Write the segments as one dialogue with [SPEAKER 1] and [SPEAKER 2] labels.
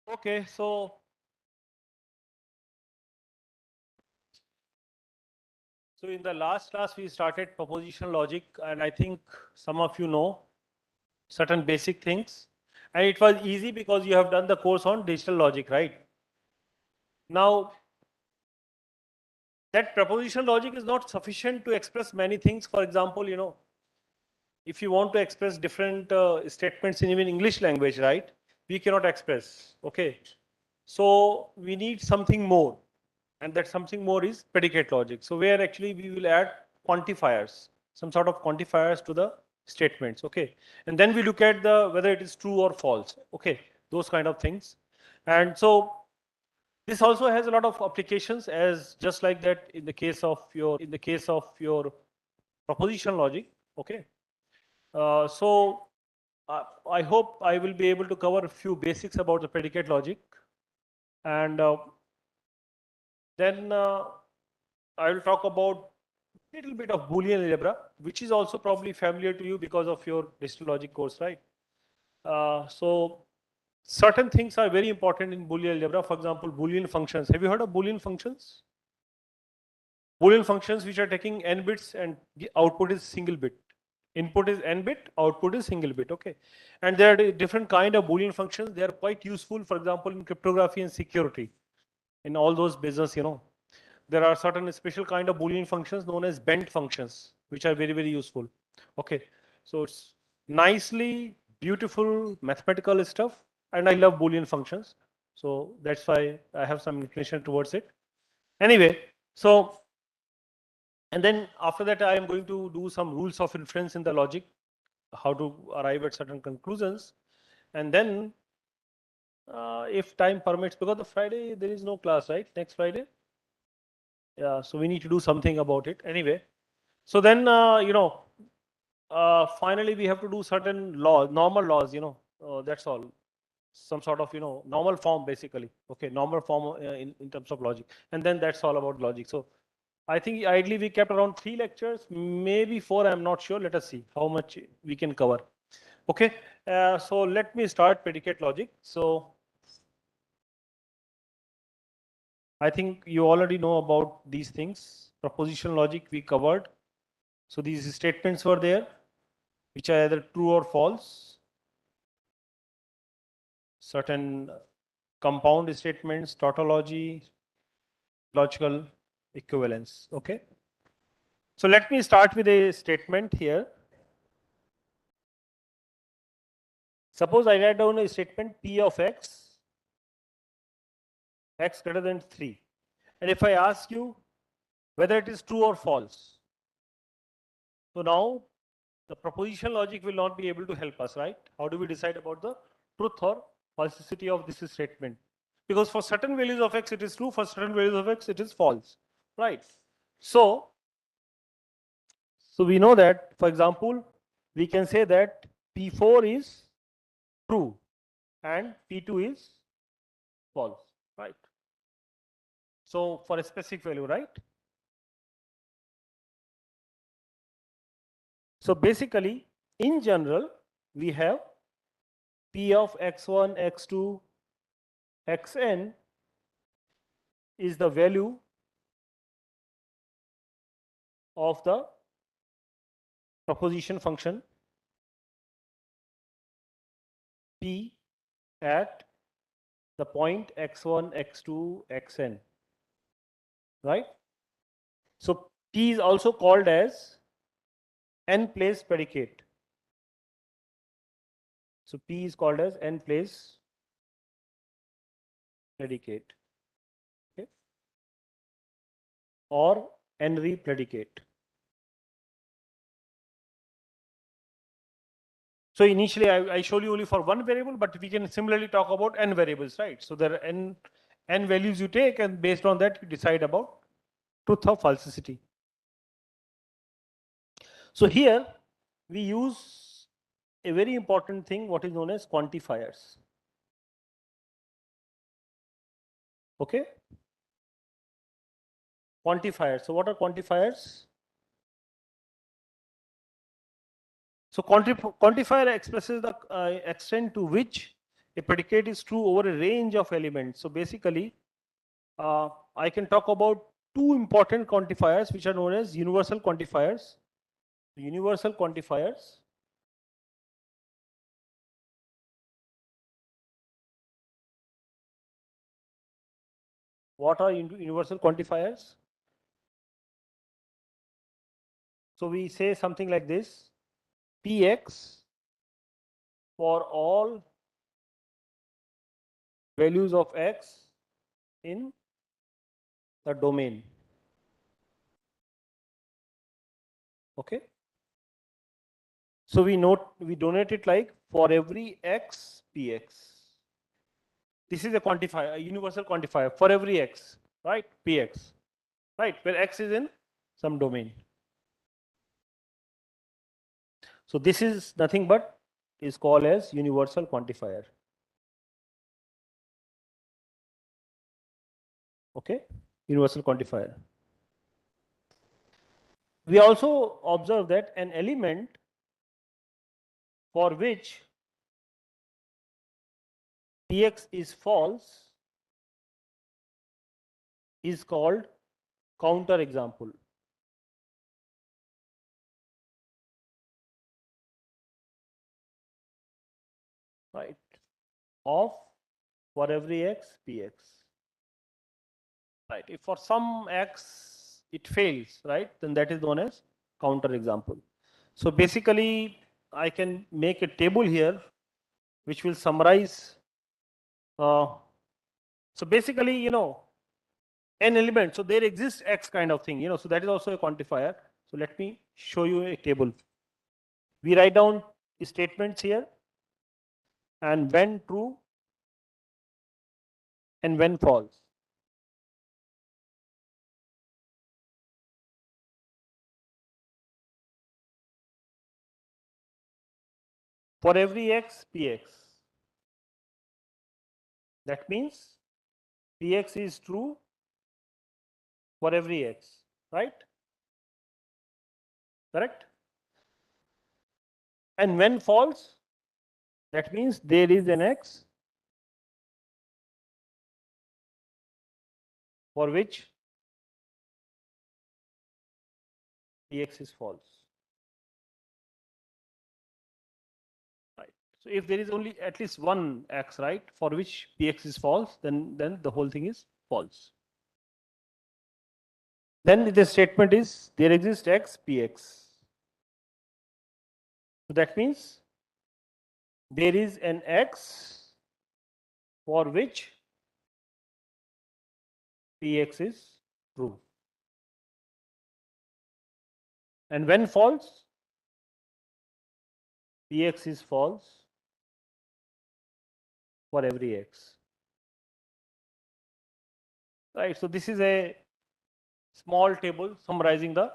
[SPEAKER 1] Okay, so in the last class we started propositional logic, and I think some of you know certain basic things. And it was easy because you have done the course on digital logic, right? Now, that propositional logic is not sufficient to express many things. For example, if you want to express different statements in even English language, right? We cannot express. Okay. So we need something more. And that something more is predicate logic. So where actually we will add quantifiers, some sort of quantifiers to the statements. Okay. And then we look at the whether it is true or false. Okay. Those kind of things. And so this also has a lot of applications, as just like that in the case of your proposition logic. Okay. So I hope I will be able to cover a few basics about the predicate logic, and then I will talk about a little bit of Boolean algebra, which is also probably familiar to you because of your digital logic course, right? So certain things are very important in Boolean algebra. For example, Boolean functions. Have you heard of Boolean functions? Boolean functions which are taking n bits and output is single bit. Input is n bit, output is single bit. Okay, and there are different kind of Boolean functions. They are quite useful. For example, in cryptography and security, in all those business, there are certain special kind of Boolean functions known as bent functions, which are very, very useful. Okay, so it's nicely beautiful mathematical stuff, and I love Boolean functions, so that's why I have some inclination towards it. Anyway, so and then after that, I am going to do some rules of inference in the logic, how to arrive at certain conclusions, and then if time permits, because the Friday there is no class, right? Next Friday. Yeah, so we need to do something about it anyway. So then, finally we have to do certain laws, normal laws, that's all. Some sort of, normal form basically. Okay, normal form in terms of logic. And then that's all about logic. So I think ideally we kept around 3 lectures, maybe 4, I'm not sure. Let us see how much we can cover. Okay, so let me start predicate logic. So I think you already know about these things. Proposition logic we covered. So these statements were there, which are either true or false. Certain compound statements, tautology, logical equivalence. Okay. So let me start with a statement here. Suppose I write down a statement P of x, x greater than 3. And if I ask you whether it is true or false, so now the proposition logic will not be able to help us, right? How do we decide about the truth or falsity of this statement? Because for certain values of x it is true, for certain values of x it is false, right? So we know that, for example, we can say that P4 is true and P2 is false, right? So for a specific value, right? So basically, in general, we have P of x1, x2, xn is the value of the proposition function P at the point x1, x2, xn, right? So P is also called as n place predicate. So P is called as n place predicate, okay, or n-re predicate. So initially I showed you only for one variable, but we can similarly talk about n variables, right? So there are n values you take, and based on that you decide about truth or falsity. So here we use a very important thing, what is known as quantifiers. Okay? Quantifiers. So what are quantifiers? So quantifier expresses the extent to which a predicate is true over a range of elements. So basically, I can talk about two important quantifiers which are known as universal quantifiers. Universal quantifiers. What are universal quantifiers? So we say something like this: Px for all values of x in the domain. Okay. So we donate it like for every x px. This is a quantifier, a universal quantifier for every x, right? Px, right? Where x is in some domain. So this is nothing but is called as universal quantifier. Okay, universal quantifier. We also observe that an element for which px is false is called counter example. Right? Of for every x px. Right? If for some x it fails, right, then that is known as counter example. So basically, I can make a table here which will summarize. So basically, an element. So there exists x kind of thing. So that is also a quantifier. So let me show you a table. We write down statements here, and when true and when false. For every x, px. That means px is true for every x, right? Correct? And when false, that means there is an x for which px is false. Right. So if there is only at least one x, right, for which px is false, then the whole thing is false. Then the statement is there exists x px. So that means there is an x for which px is true. And when false, px is false for every x. Right. So this is a small table summarizing the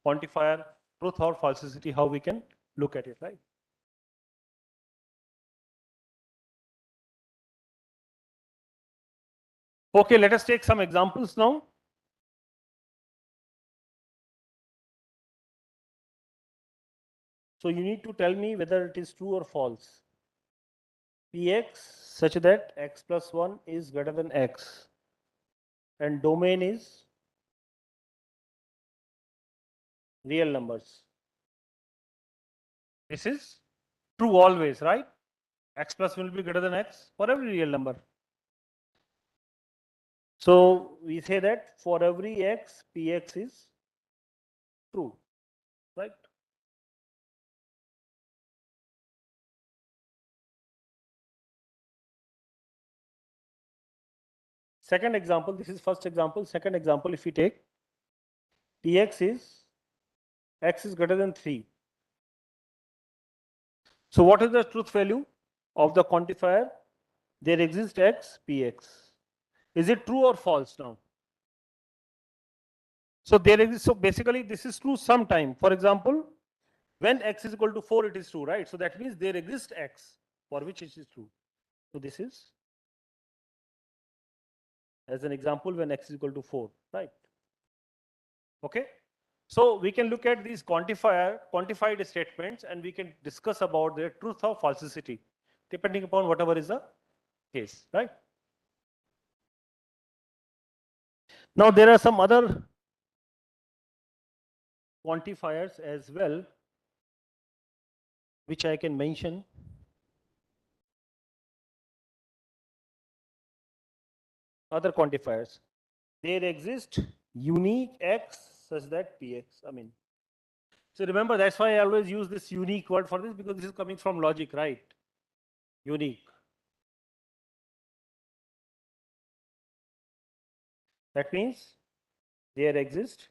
[SPEAKER 1] quantifier truth or falsity, how we can look at it, right? Okay, let us take some examples now. So you need to tell me whether it is true or false. Px such that x plus 1 is greater than x, and domain is real numbers. This is true always, right? X plus will be greater than x for every real number. So we say that for every x, px is true, right? Second example, this is first example. Second example, if we take px is x is greater than 3. So what is the truth value of the quantifier? There exists x px. Is it true or false now? So there exists. So basically, this is true sometime. For example, when x is equal to 4, it is true, right? So that means there exists x for which it is true. So this is as an example when x is equal to 4, right? Okay. So we can look at these quantified statements and we can discuss about their truth or falsity. depending upon whatever is the case, right? Now there are some other quantifiers as well, which I can mention. Other quantifiers. There exist unique x such that px. I mean, so remember, that's why I always use this unique word for this, because this is coming from logic, right? Unique. That means there exists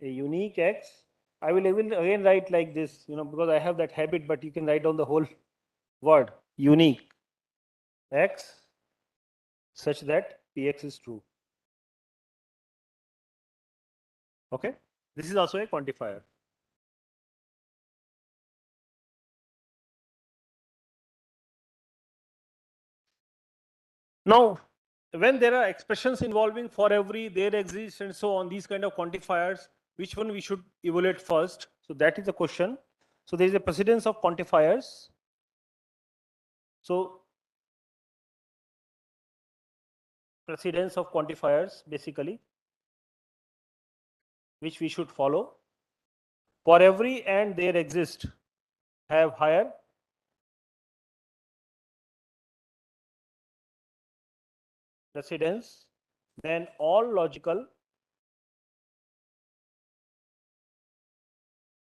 [SPEAKER 1] a unique x. I will even again write like this, because I have that habit, but you can write down the whole word, unique x such that px is true. Okay, this is also a quantifier. Now, when there are expressions involving for every, there exists, and so on, these kind of quantifiers, which one we should evaluate first? So that is the question. So there is a precedence of quantifiers. So precedence of quantifiers basically, which we should follow. For every and there exist have higher precedence than all logical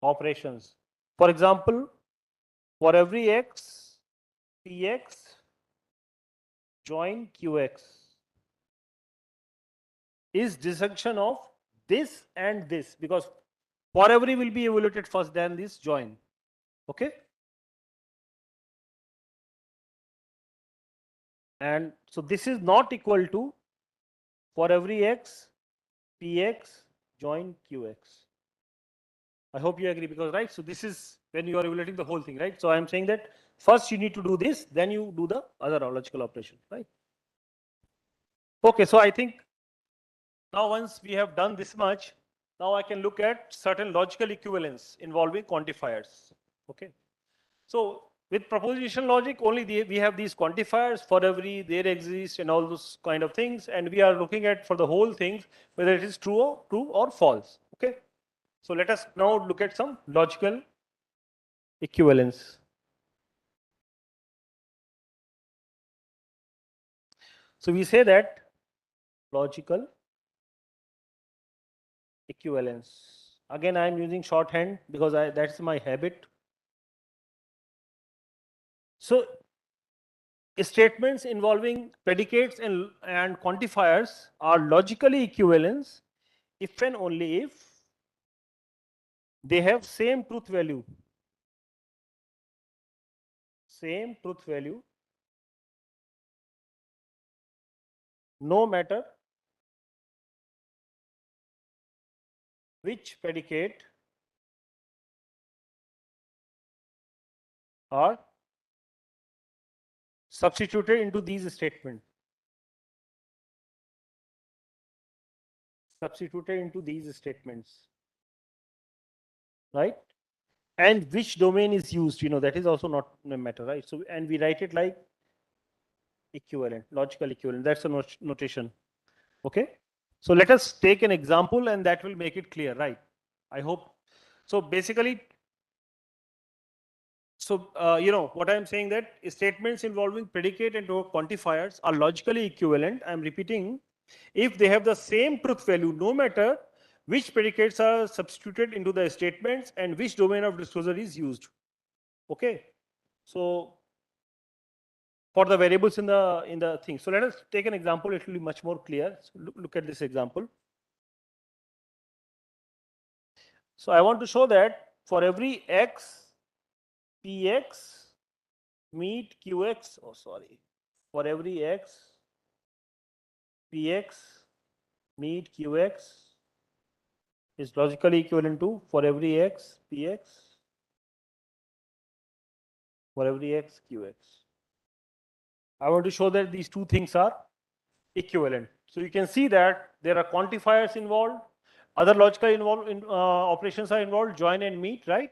[SPEAKER 1] operations. For example, for every x, px join qx is disjunction of this and this, because for every will be evaluated first, then this join. Okay, and so this is not equal to for every x, px join qx. I hope you agree, because right, so this is when you are evaluating the whole thing, right? So I am saying that first you need to do this, then you do the other logical operation, right? Okay, so I think now once we have done this much, now I can look at certain logical equivalence involving quantifiers. Okay, so with proposition logic, only we have these quantifiers for every, there exists, and all those kind of things, and we are looking at for the whole thing whether it is true or false. Okay, so let us now look at some logical equivalence. So we say that logical equivalence. Again, I am using shorthand because that's my habit. So statements involving predicates and quantifiers are logically equivalent if and only if they have same truth value. Same truth value, no matter which predicate are substituted into these statements. Substituted into these statements, right? And which domain is used, that is also not a matter, right? So, and we write it like equivalent, logical equivalent. That's a notation. Okay. So let us take an example, and that will make it clear, right? I hope. So basically, so what I'm saying, that statements involving predicate and quantifiers are logically equivalent. I'm repeating, if they have the same truth value, no matter which predicates are substituted into the statements and which domain of disclosure is used. Okay. So for the variables in the thing. So let us take an example. It will be much more clear. So look at this example. So I want to show that for every x, px meet qx. Oh, sorry. For every x, px meet qx is logically equivalent to for every x, px, for every x, qx. I want to show that these two things are equivalent. So you can see that there are quantifiers involved, other logical operations are involved, join and meet, right?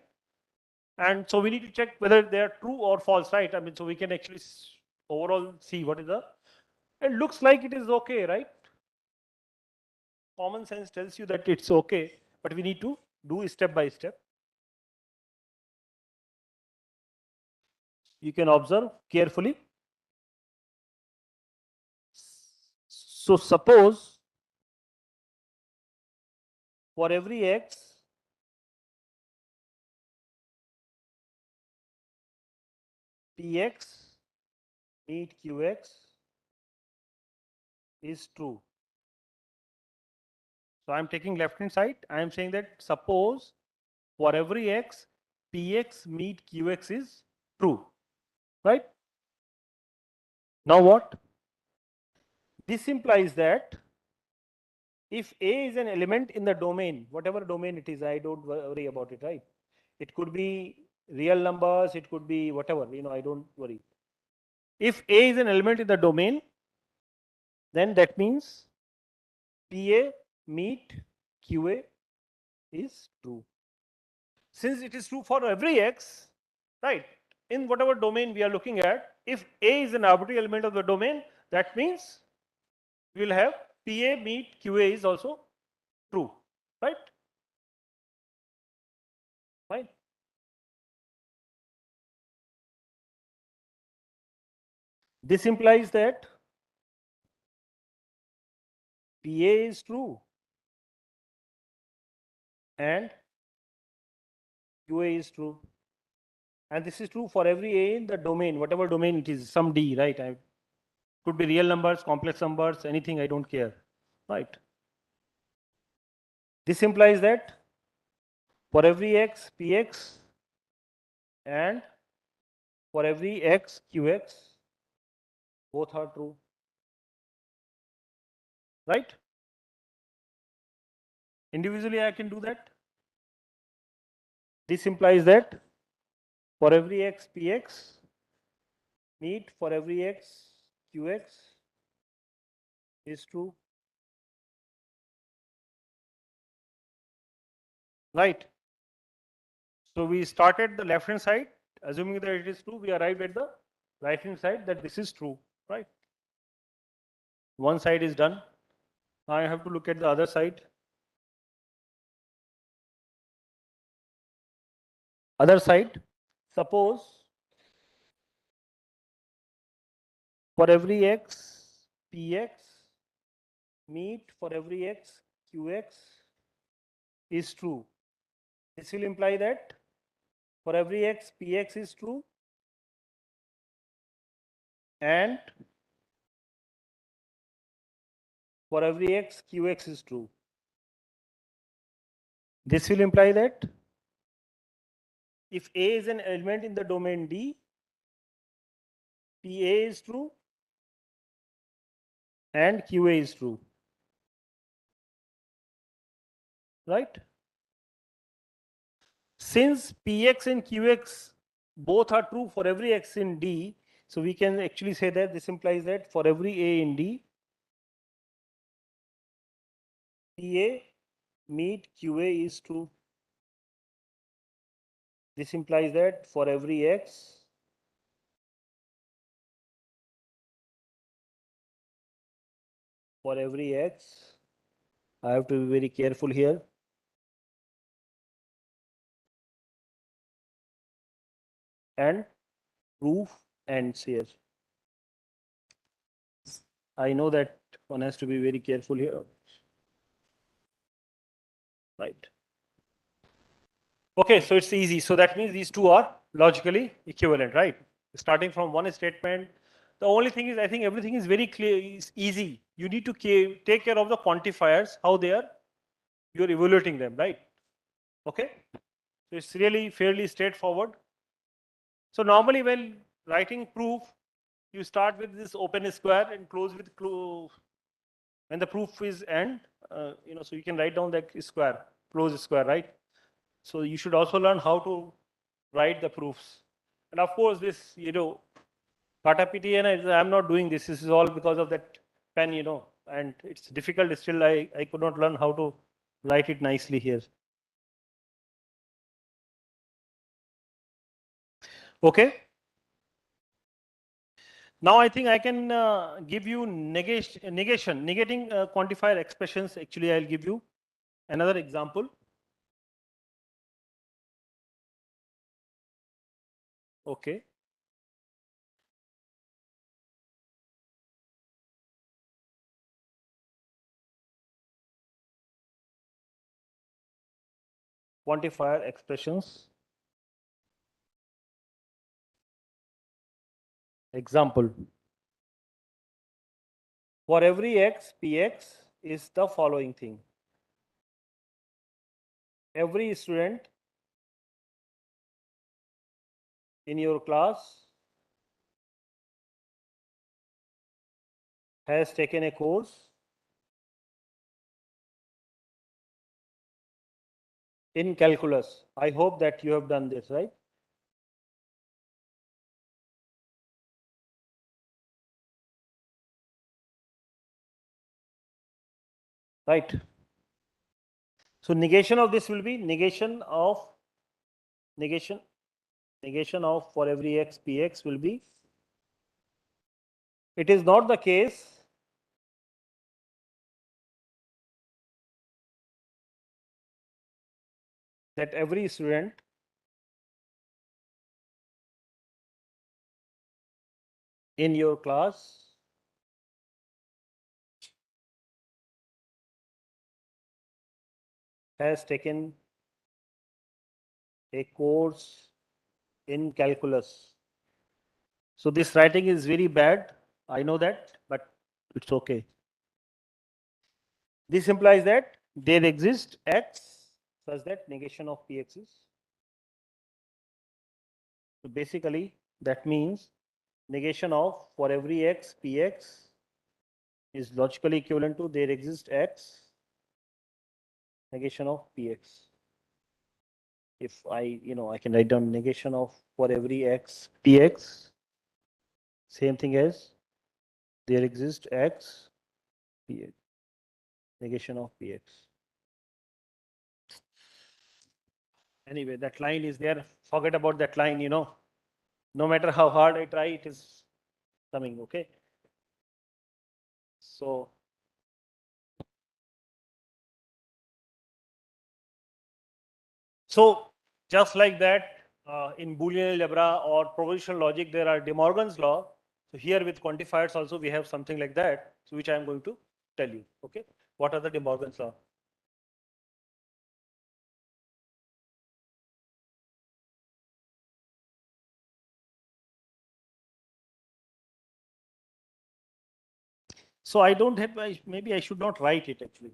[SPEAKER 1] And so we need to check whether they are true or false, right? I mean, so we can actually overall see what is the, it looks like it is okay, right? Common sense tells you that it's okay, but we need to do step by step. You can observe carefully. So suppose for every x, px meet qx is true. So I'm taking left hand side. I am saying that suppose for every x, px meet qx is true, right? Now what? This implies that if A is an element in the domain, whatever domain it is, I don't worry about it, right? It could be real numbers, it could be whatever, I don't worry. If A is an element in the domain, then that means PA meet QA is true. Since it is true for every x, right? In whatever domain we are looking at, if A is an arbitrary element of the domain, that means we will have PA meet QA is also true, right? Fine. This implies that PA is true and QA is true. And this is true for every A in the domain, whatever domain it is, some D, right? Could be real numbers, complex numbers, anything, I don't care, right? This implies that for every x, px, and for every x, qx, both are true, right? Individually, I can do that. This implies that for every x, px, meet for every x, qx is true, right? So we started the left hand side, assuming that it is true, we arrived at the right hand side that this is true, right? One side is done. Now I have to look at the other side. Other side, suppose for every x, px, meet for every x, qx is true. This will imply that for every x, px is true and for every x, qx is true. This will imply that if A is an element in the domain D, PA is true and QA is true, right? Since Px and Qx both are true for every x in D, so we can actually say that this implies that for every A in D, PA meet QA is true. This implies that for every x, I have to be very careful here. And proof ends here. I know that one has to be very careful here. Right. Okay, so it's easy. So that means these two are logically equivalent, right? Starting from one statement. The only thing is, I think everything is very clear, is easy. You need to take care of the quantifiers, how they are, you're evaluating them, right? Okay. So it's really fairly straightforward. So normally when writing proof, you start with this open square and close with when the proof is end, so you can write down that square, close square, right? So you should also learn how to write the proofs. And of course, this, Kata PTN, I'm not doing this. This is all because of that pen, and it's difficult. Still, I could not learn how to write it nicely here. Okay. Now I think I can give you negating quantifier expressions. Actually, I'll give you another example. Okay. Quantifier expressions. Example. For every x, px is the following thing. Every student in your class has taken a course in calculus. I hope that you have done this, right? Right. So negation of this will be negation of for every x px will be, it is not the case that every student in your class has taken a course in calculus. So this writing is very bad. I know that, but it's okay. This implies that there exists x such that negation of px is. So basically, that means negation of for every x px is logically equivalent to there exists x negation of px. If I can write down negation of for every x px, same thing as there exists x px, negation of px. Anyway, that line is there. Forget about that line, no matter how hard I try, it is coming, okay? So just like that, in Boolean algebra or propositional logic, there are De Morgan's law. So here with quantifiers also we have something like that, so which I am going to tell you. Okay, what are the De Morgan's law? So I don't have. Maybe I should not write it actually.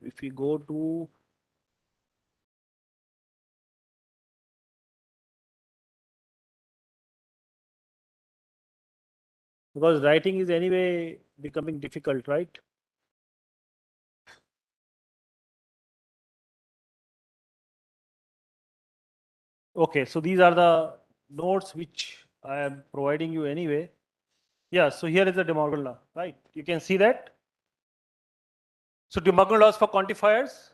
[SPEAKER 1] If we go to because writing is anyway becoming difficult, right? Okay, so these are the notes which I am providing you anyway. Yeah, so here is the De Morgan law, right? You can see that. So De Morgan laws for quantifiers.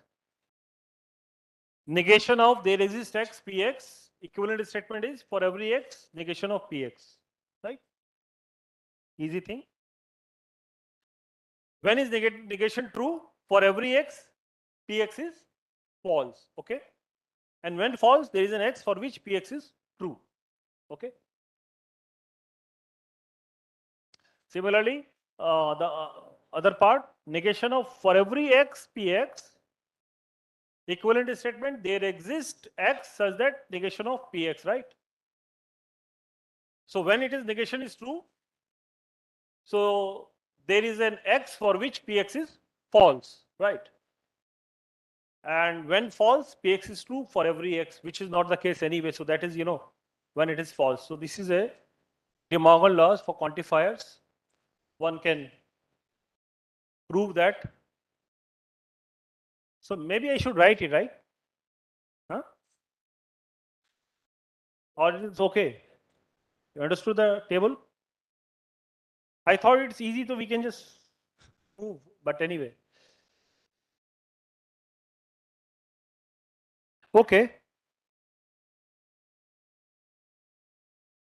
[SPEAKER 1] Negation of there exists x px, equivalent statement is for every x negation of px, right? Easy thing. When is negation true? For every x px is false, okay? And when false, there is an x for which px is true, okay? Similarly, the other part, negation of for every x px, equivalent statement, there exists x such that negation of px, right? So when it is negation is true, so there is an x for which px is false, right? And when false, px is true for every x, which is not the case anyway. So that is, when it is false. So this is a De Morgan laws for quantifiers. One can prove that. So maybe I should write it, right? Huh? Or it's okay. You understood the table? I thought it's easy, so we can just move. But anyway, okay.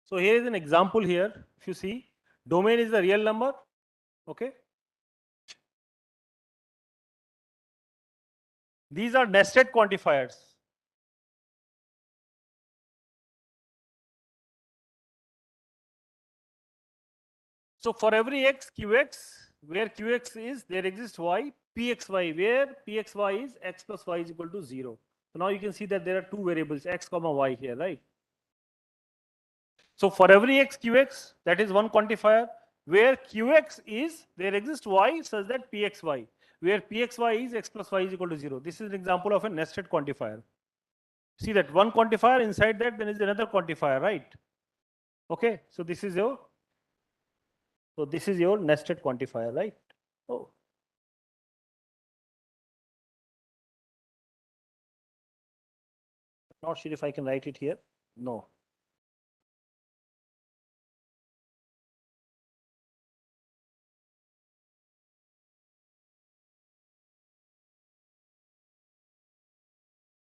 [SPEAKER 1] So here is an example here. If you see, domain is the real number. Okay. These are nested quantifiers. So for every x, qx, where qx is, there exists y, pxy, where pxy is x plus y is equal to 0. So now you can see that there are two variables, x comma y here, right? So for every x, qx, that is one quantifier. Where qx is, there exists y such that pxy, where pxy is x plus y is equal to 0. This is an example of a nested quantifier. See that one quantifier, inside that there is another quantifier, right? Okay, so this is your nested quantifier, right? Oh, not sure if I can write it here. No.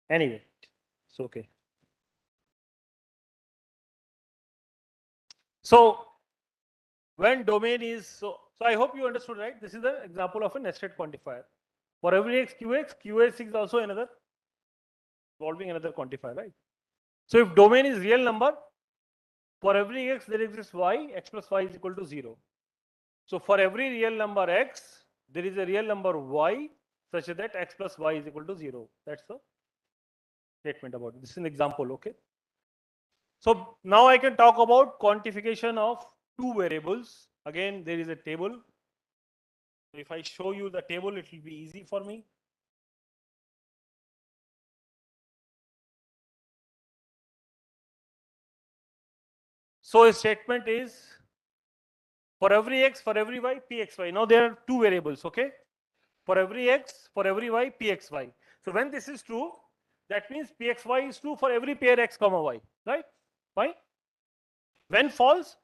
[SPEAKER 1] Anyway, it's okay. So when domain is so I hope you understood, right? This is the example of a nested quantifier. For every x, qx is also another involving another quantifier, right? So if domain is real number, for every x there exists y, x plus y is equal to 0. So for every real number x, there is a real number y such that x plus y is equal to 0. That's the statement about it. This is an example, okay? So now I can talk about quantification of two variables. Again, there is a table. If I show you the table, it will be easy for me. So a statement is for every x, for every y, pxy. Now there are two variables, okay? For every x, for every y, pxy. So when this is true, that means pxy is true for every pair x comma y, right? Why? When false,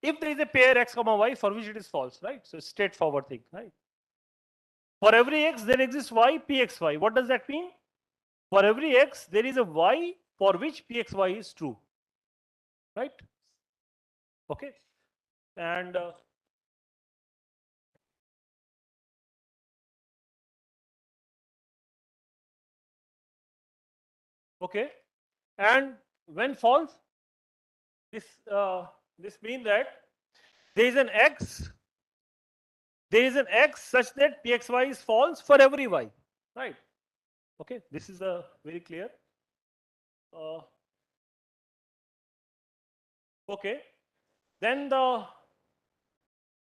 [SPEAKER 1] if there is a pair x comma y for which it is false, right? So straightforward thing, right? For every x, there exists y, pxy. What does that mean? For every x, there is a y for which pxy is true, right? Okay. And okay. And when false, this this means that there is an x, there is an x such that pxy is false for every y, right? Okay. This is very clear. Uh, okay. Then the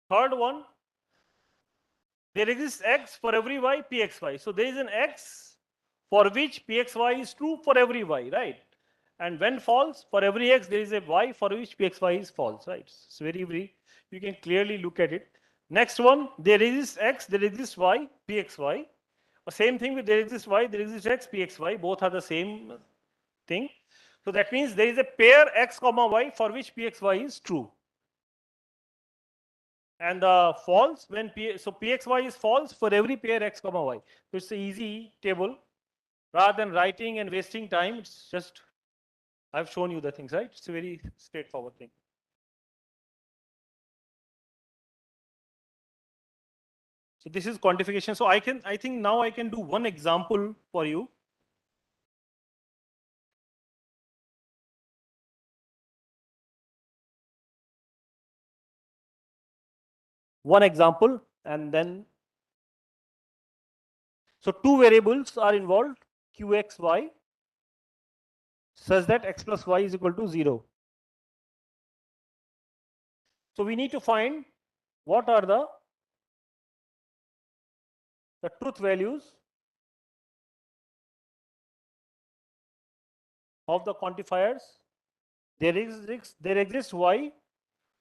[SPEAKER 1] third one, there exists x for every y, pxy. So there is an x for which pxy is true for every y, right? And when false, for every x, there is a y for which pxy is false, right? It's very, you can clearly look at it. Next one, there exists x, there exists y, pxy. Same thing with there exists y, there exists x, pxy. Both are the same thing. So that means there is a pair x comma y for which pxy is true. And the false when so pxy is false for every pair x comma y. So it's an easy table. Rather than writing and wasting time, it's just I've shown you the things, right? It's a very straightforward thing. So this is quantification. So I think now I can do one example for you. One example, and then so two variables are involved, qx, y, such that x plus y is equal to 0. So we need to find what are the truth values of the quantifiers. There exists y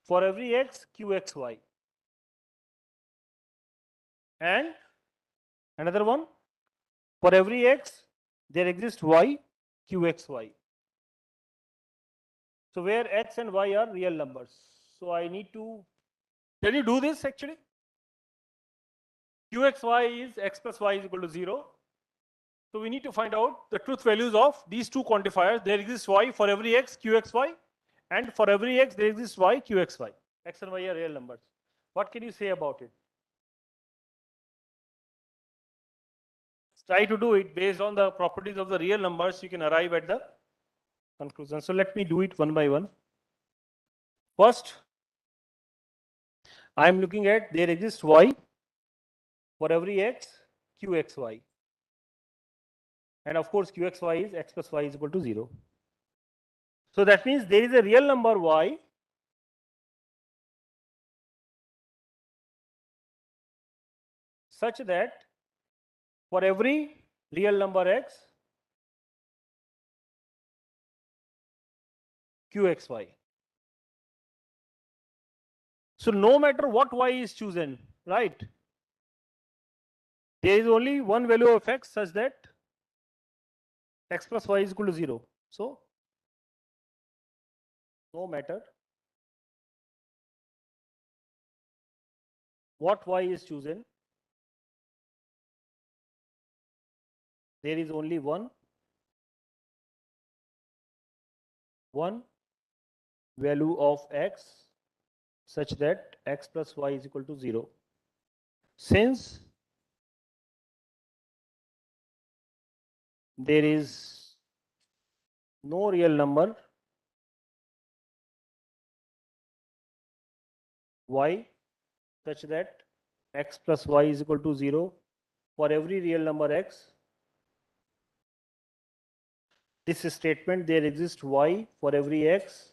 [SPEAKER 1] for every x, qxy. And another one, for every x, there exists y, qxy. So where x and y are real numbers. So I need to, can you do this actually? Qxy is x plus y is equal to 0. So we need to find out the truth values of these two quantifiers. There exists y for every x, qxy, and for every x, there exists y, qxy. X and y are real numbers. What can you say about it? Try to do it based on the properties of the real numbers. You can arrive at the conclusion. So let me do it one by one. First, I am looking at there exists y for every x, qxy. And of course, qxy is x plus y is equal to 0. So that means there is a real number y such that for every real number x, qxy. So no matter what y is chosen, right? There is only one value of x such that x plus y is equal to 0. So no matter what y is chosen, there is only one value of x such that x plus y is equal to 0. Since there is no real number y such that x plus y is equal to 0 for every real number x, this statement there exists y for every x,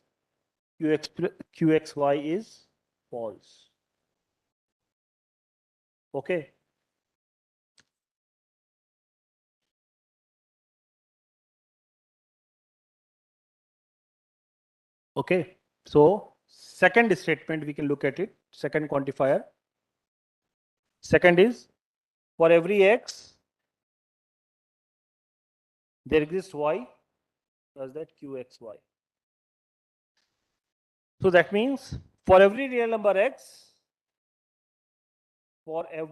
[SPEAKER 1] qxy is false. Okay. Okay. So second statement we can look at it. Second quantifier. Second is for every x there exists y such that qxy. So that means for every real number x, there is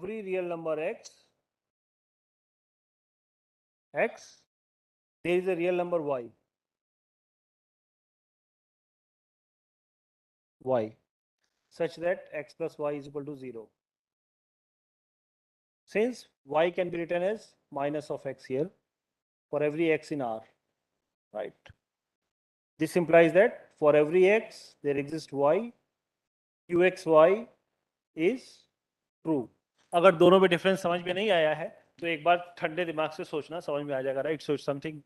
[SPEAKER 1] a real number y such that x plus y is equal to 0. Since y can be written as minus of x here for every x in R, right? This implies that for every x there exists y, qxy is true. अगर दोनों में difference समझ में नहीं आया है तो एक बार ठंडे दिमाग से सोचना, समझ में आ जाएगा, right? So it's something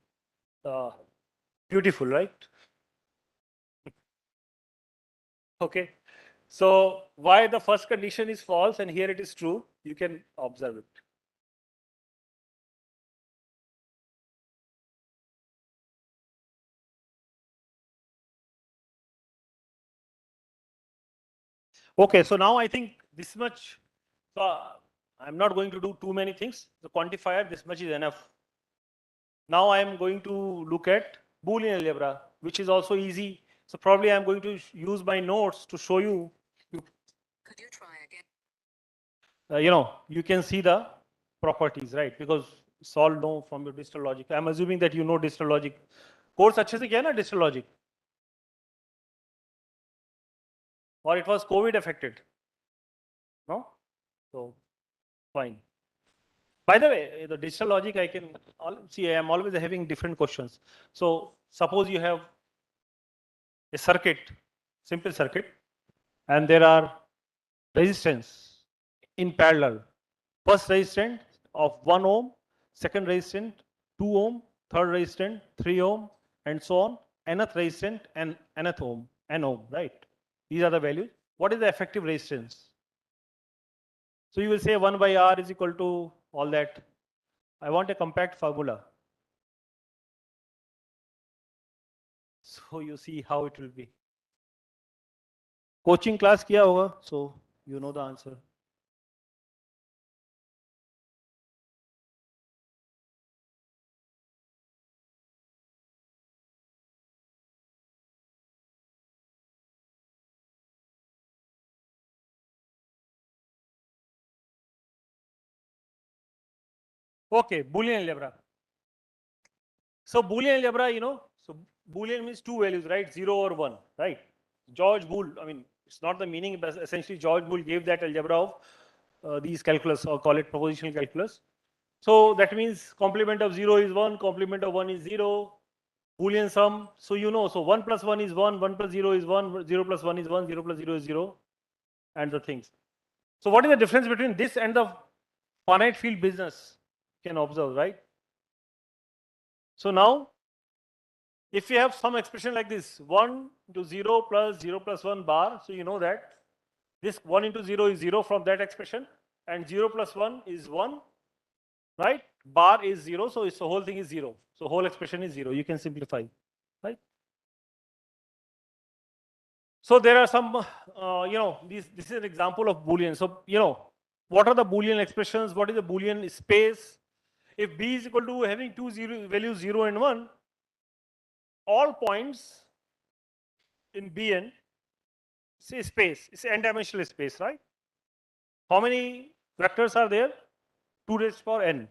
[SPEAKER 1] beautiful, right? Okay. So why the first condition is false and here it is true, you can observe it. Okay, so now I think this much, so I'm not going to do too many things. The quantifier, this much is enough. Now I am going to look at Boolean algebra, which is also easy. So probably I'm going to use my notes to show you. Could you try again? You can see the properties, right? Because it's all know from your digital logic. I'm assuming that you know digital logic. Course अच्छे से किया ना digital logic? Or it was COVID affected? No? So, fine. By the way, the digital logic, I can see, I am always having different questions. So, suppose you have a circuit, simple circuit, and there are resistance in parallel. First resistance of 1 ohm, second resistance 2 ohm, third resistance 3 ohm, and so on. Nth resistance and nth ohm, n ohm, right? These are the values. What is the effective resistance? So you will say 1 by R is equal to all that. I want a compact formula. So you see how it will be. Coaching class kiya hoga, so you know the answer. Okay, Boolean algebra. So Boolean algebra, so Boolean means two values, right? 0 or 1, right? George Boole, I mean, it's not the meaning, but essentially George Boole gave that algebra of these calculus, or call it propositional calculus. So that means complement of 0 is 1, complement of 1 is 0, Boolean sum. So so 1 plus 1 is 1, 1 plus 0 is 1, 0 plus 1 is 1, 0 plus 0 is 0, and the things. So what is the difference between this and the finite field business? You can observe, right? So now, if you have some expression like this, 1 into 0 plus 1 bar, so you know that this 1 into 0 is 0 from that expression, and 0 plus 1 is 1, right? Bar is 0, so the whole thing is 0. So whole expression is 0. You can simplify, right? So there are some, this is an example of Boolean. So, what are the Boolean expressions? What is the Boolean space? If B is equal to having two values 0 and 1, all points in Bn, say space, it's an n-dimensional space, right? How many vectors are there? 2 raised to power n.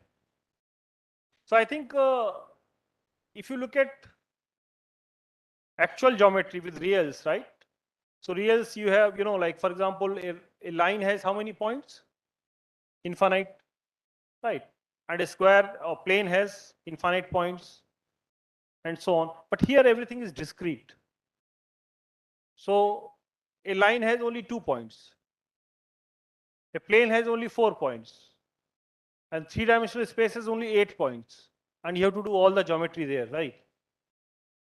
[SPEAKER 1] So I think if you look at actual geometry with reals, right? So reals you have, like for example, a line has how many points? Infinite, right? And a square or plane has infinite points and so on. But here everything is discrete. So a line has only 2 points. A plane has only 4 points. And 3-dimensional space has only 8 points. And you have to do all the geometry there, right?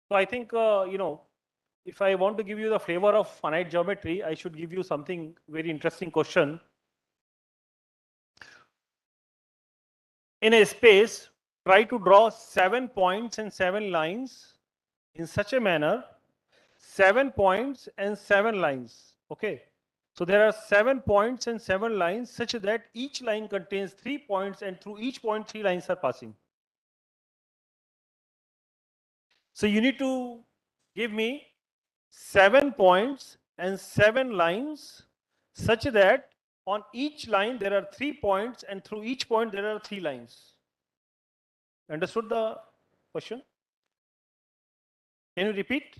[SPEAKER 1] So I think, if I want to give you the flavor of finite geometry, I should give you something very interesting question. In a space, try to draw 7 points and 7 lines in such a manner, 7 points and 7 lines. Okay. So there are 7 points and 7 lines such that each line contains 3 points and through each point 3 lines are passing. So you need to give me 7 points and 7 lines such that on each line there are 3 points and through each point there are 3 lines. Understood the question? Can you repeat?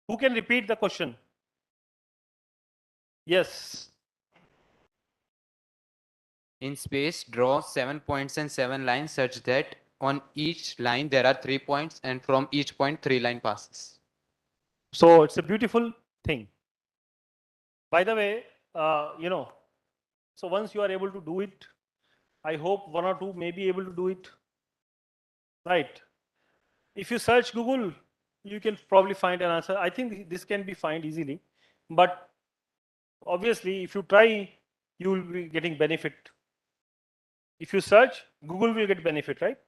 [SPEAKER 1] Who can repeat the question? Yes.
[SPEAKER 2] In space, draw 7 points and 7 lines such that on each line there are 3 points and from each point 3 line passes.
[SPEAKER 1] So it's a beautiful thing. By the way, so once you are able to do it, I hope one or two may be able to do it. Right. If you search Google, you can probably find an answer. I think this can be found easily. But obviously, if you try, you will be getting benefit. If you search, Google will get benefit, right?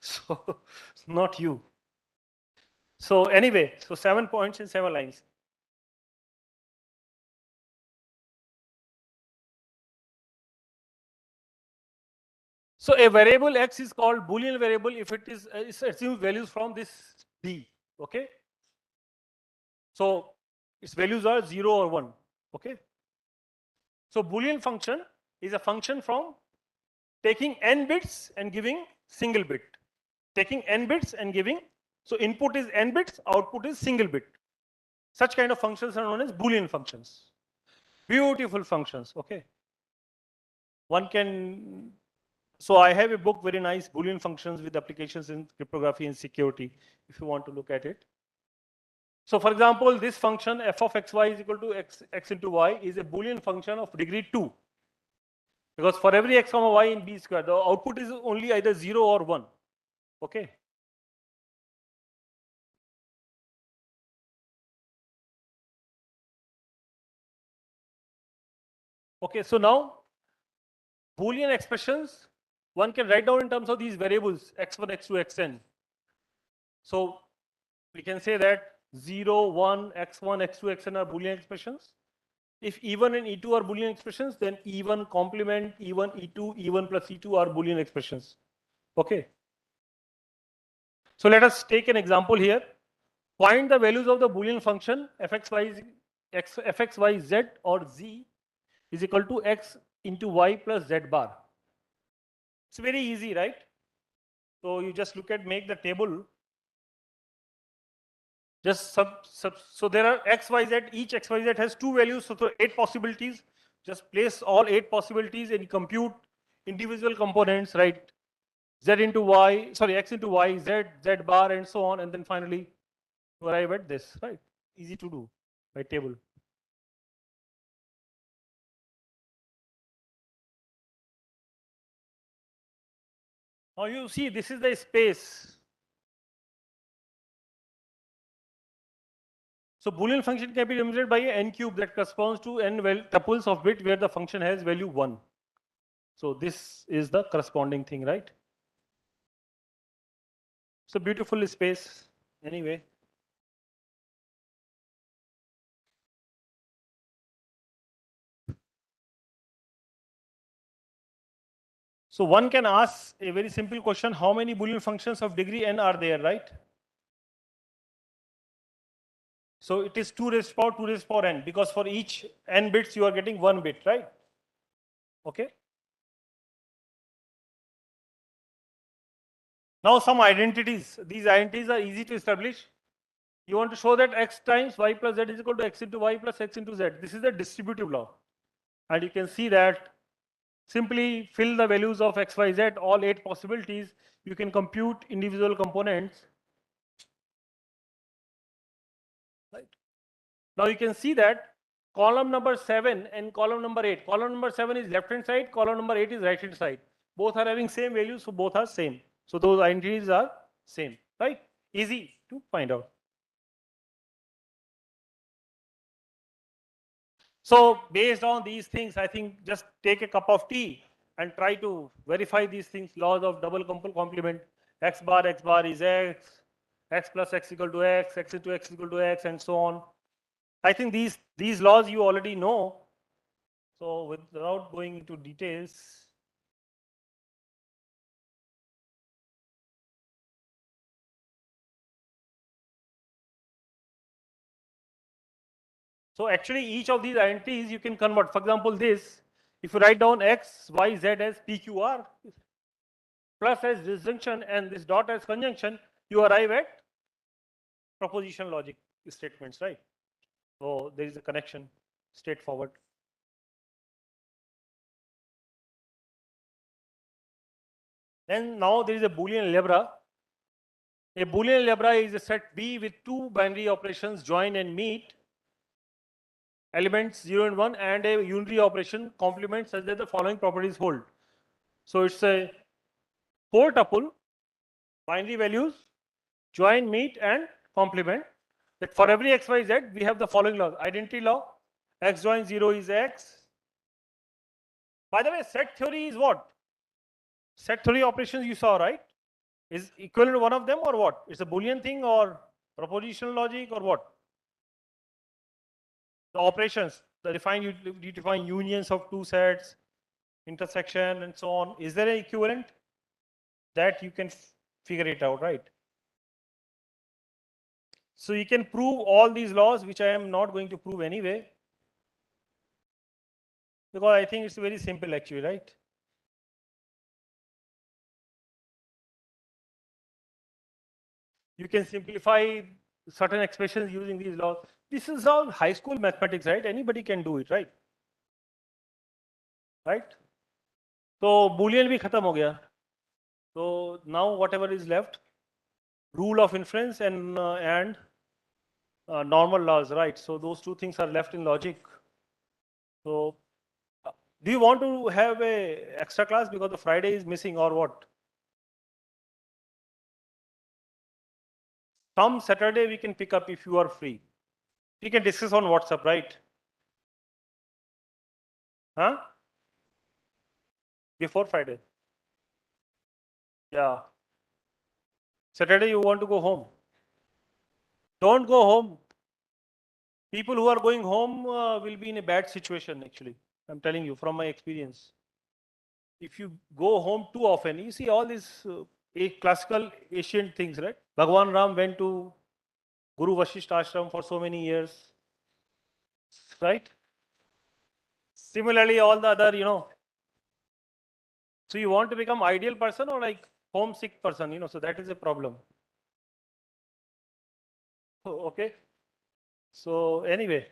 [SPEAKER 1] So, not you. So anyway, so 7 points and 7 lines. So a variable x is called Boolean variable if it is it assumes values from this B. Okay. So its values are 0 or 1. Okay. So Boolean function is a function from taking n bits and giving single bit. Taking n bits and giving, so input is n bits, output is single bit. Such kind of functions are known as Boolean functions. Beautiful functions. Okay. One can, so I have a book, very nice, Boolean functions with applications in cryptography and security, if you want to look at it. So for example, this function f of xy is equal to x into y is a Boolean function of degree 2. Because for every x comma y in B square, the output is only either 0 or 1. Okay. Okay, so now Boolean expressions one can write down in terms of these variables x1, x2, xn. So we can say that 0, 1, x1, x2, xn are Boolean expressions. If E1 and E2 are Boolean expressions, then E1 complement, E1, E2, E1 plus E2 are Boolean expressions. Okay. So let us take an example here. Find the values of the Boolean function fx, y, z or z is equal to x into y plus z bar. It's very easy, right? So you just look at, make the table. Just so there are x, y, z. Each x, y, z has two values, so 8 possibilities. Just place all 8 possibilities and compute individual components, right? Z into y, sorry, x into y, z, z bar, and so on, and then finally you arrive at this, right? Easy to do by table. Now you see, this is the space. So Boolean function can be represented by n cube that corresponds to n tuples of bit where the function has value 1. So this is the corresponding thing, right? It's a beautiful space anyway. So one can ask a very simple question, how many Boolean functions of degree n are there, right? So it is 2 raised to power 2 raised to power n, because for each n bits you are getting 1 bit, right? Okay. Now some identities. These identities are easy to establish. You want to show that x times y plus z is equal to x into y plus x into z. This is the distributive law. And you can see that simply fill the values of x, y, z, all 8 possibilities. You can compute individual components. Right. Now you can see that column number 7 and column number 8. Column number 7 is left hand side, column number 8 is right hand side. Both are having same values, so both are same. So those identities are same, right? Easy to find out. So based on these things, I think just take a cup of tea and try to verify these things, laws of double complement. X bar is x plus x equal to x into x equal to x, and so on. I think these laws you already know. So without going into details, so actually each of these identities you can convert. For example, this, if you write down x, y, z as PQR plus as disjunction and this dot as conjunction, you arrive at proposition logic statements, right? So there is a connection, straightforward. Then now there is a Boolean algebra. A Boolean algebra is a set B with two binary operations join and meet, elements 0 and 1, and a unary operation complement such that the following properties hold. So it's a 4 tuple, binary values, join, meet, and complement. That for every x, y, z, we have the following laws. Identity law, x join 0 is x. By the way, set theory is what? Set theory operations you saw, right? Is equivalent to one of them or what? It's a Boolean thing or propositional logic or what? The operations, you define unions of two sets, intersection, and so on. Is there an equivalent? That you can figure it out, right? So you can prove all these laws, which I am not going to prove anyway, because I think it's very simple actually, right? You can simplify certain expressions using these laws. This is all high school mathematics, right? Anybody can do it, right? Right? So Boolean bhi khatam ho gaya. So now whatever is left, rule of inference and normal laws, right? So those two things are left in logic. So do you want to have a extra class because the Friday is missing or what? Some Saturday we can pick up if you are free. We can discuss on WhatsApp, right? Huh? Before Friday. Yeah. Saturday you want to go home. Don't go home. People who are going home will be in a bad situation actually. I'm telling you from my experience. If you go home too often, you see all these classical ancient things, right? Bhagwan Ram went to Guru Vasishtha ashram for so many years, right? Similarly, all the other, So you want to become ideal person or like homesick person, you know, so that is a problem. Okay. So anyway,